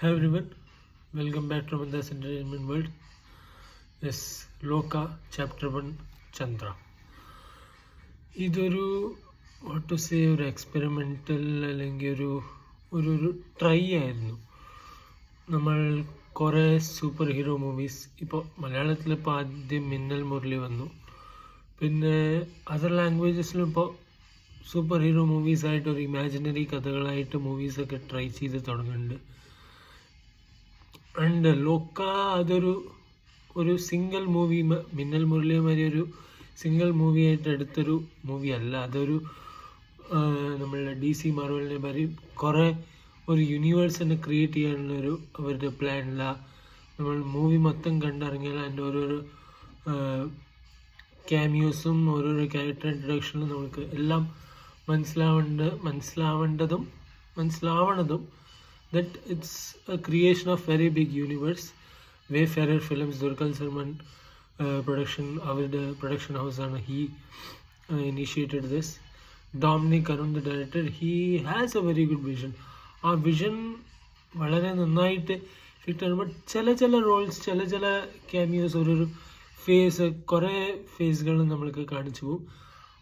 Hi everyone, welcome back to Ramandas Entertainment World. Yes, Loka Chapter 1 Chandra. ഇതൊരു what to say ഒരു experimental അല്ലെങ്കിൽ ഒരു try ആയിരുന്നു. നമ്മൾ കുറേ സൂപ്പർ ഹീറോ മൂവീസ് ഇപ്പോൾ മലയാളത്തിലിപ്പോൾ ആദ്യം മിന്നൽ മുരളി വന്നു, പിന്നെ അതർ ലാംഗ്വേജസിലും ഇപ്പോൾ സൂപ്പർ ഹീറോ മൂവീസായിട്ട് ഒരു ഇമാജിനറി കഥകളായിട്ട് മൂവീസൊക്കെ ട്രൈ ചെയ്ത് തുടങ്ങുന്നുണ്ട്. ആൻഡ് ലോക്ക അതൊരു സിംഗിൾ മൂവി, മിന്നൽ മുരളിമാരി ഒരു സിംഗിൾ മൂവി ആയിട്ട് എടുത്തൊരു മൂവി അല്ല. അതൊരു നമ്മളുടെ DC മാർവലിനെ മാതിരി കുറേ ഒരു യൂണിവേഴ്സ് തന്നെ ക്രിയേറ്റ് ചെയ്യാനുള്ളൊരു അവരുടെ പ്ലാനില്ല. നമ്മൾ മൂവി മൊത്തം കണ്ടിറങ്ങിയാൽ അതിൻ്റെ ഓരോരോ ക്യാമിയോസും ഓരോരോ ക്യാരക്ടർ ഇൻട്രൊഡക്ഷനും നമുക്ക് എല്ലാം മനസ്സിലാവണതും that it's a creation of very big universe. Wayfarer Films, Dulquer Salman production, the production house, and he initiated this. Dominic Arun, the director, he has a very good vision. Our vision വളരെ നന്നായിട്ട് fit ആണ്. But ചില Rolls, ചില cameos, ഒരു കുറേ ഫേസുകൾ നമ്മൾക്ക് കാണിച്ചു പോകും.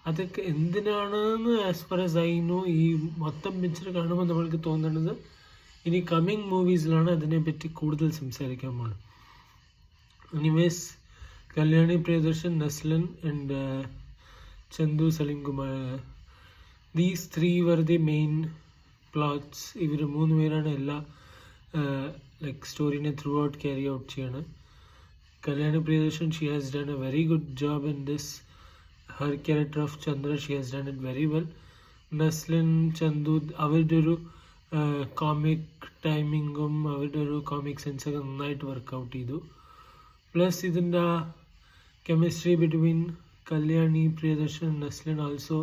അതൊക്കെ എന്തിനാണെന്ന് as fir as I know ഈ മൊത്തം പിക്ചർ കാണുമ്പോൾ നമ്മൾക്ക് തോന്നുന്നത് ഇനി കമ്മിങ് മൂവീസിലാണ് അതിനെപ്പറ്റി കൂടുതൽ സംസാരിക്കാൻ പോകുന്നത്. Anyways, Kalyani Priyadarshan, Naslen and Chandu Salim Kumar, these three were the main plots. ഇവർ 3 പേരാണ് എല്ലാ സ്റ്റോറിനെ ത്രൂ ഔട്ട് ക്യാരി ഔട്ട് ചെയ്യണം. Kalyani Priyadarshan, she has done a very good job in this. Her character of Chandra, she has done it very well. Naslen, Chandu, അവരുടെ ഒരു കോമിക് ടൈമിങ്ങും അവരുടെ ഒരു comic സെൻസൊക്കെ നന്നായിട്ട് വർക്കൗട്ട് ചെയ്തു. പ്ലസ് ഇതിൻ്റെ chemistry between Kalyani Priyadarshan Naslen also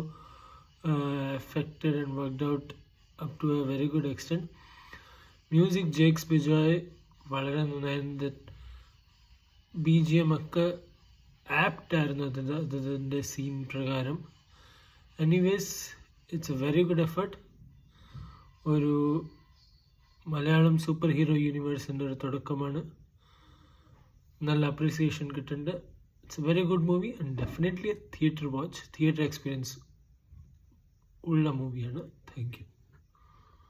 affected and worked out up to a very good extent. Music Jakes Bijoy വളരെ നന്നായിരുന്നു. BGM ഒക്കെ ആപ്റ്റായിരുന്നു അതിൻ്റെ സീൻ പ്രകാരം. Anyways, it's A very good effort. ഒരു മലയാളം സൂപ്പർ ഹീറോ യൂണിവേഴ്സിൻ്റെ ഒരു തുടക്കമാണ്. നല്ല അപ്രീസിയേഷൻ കിട്ടുന്നുണ്ട്. It's A very good movie and definitely theatre experience ഉള്ള മൂവിയാണ്. Thank you.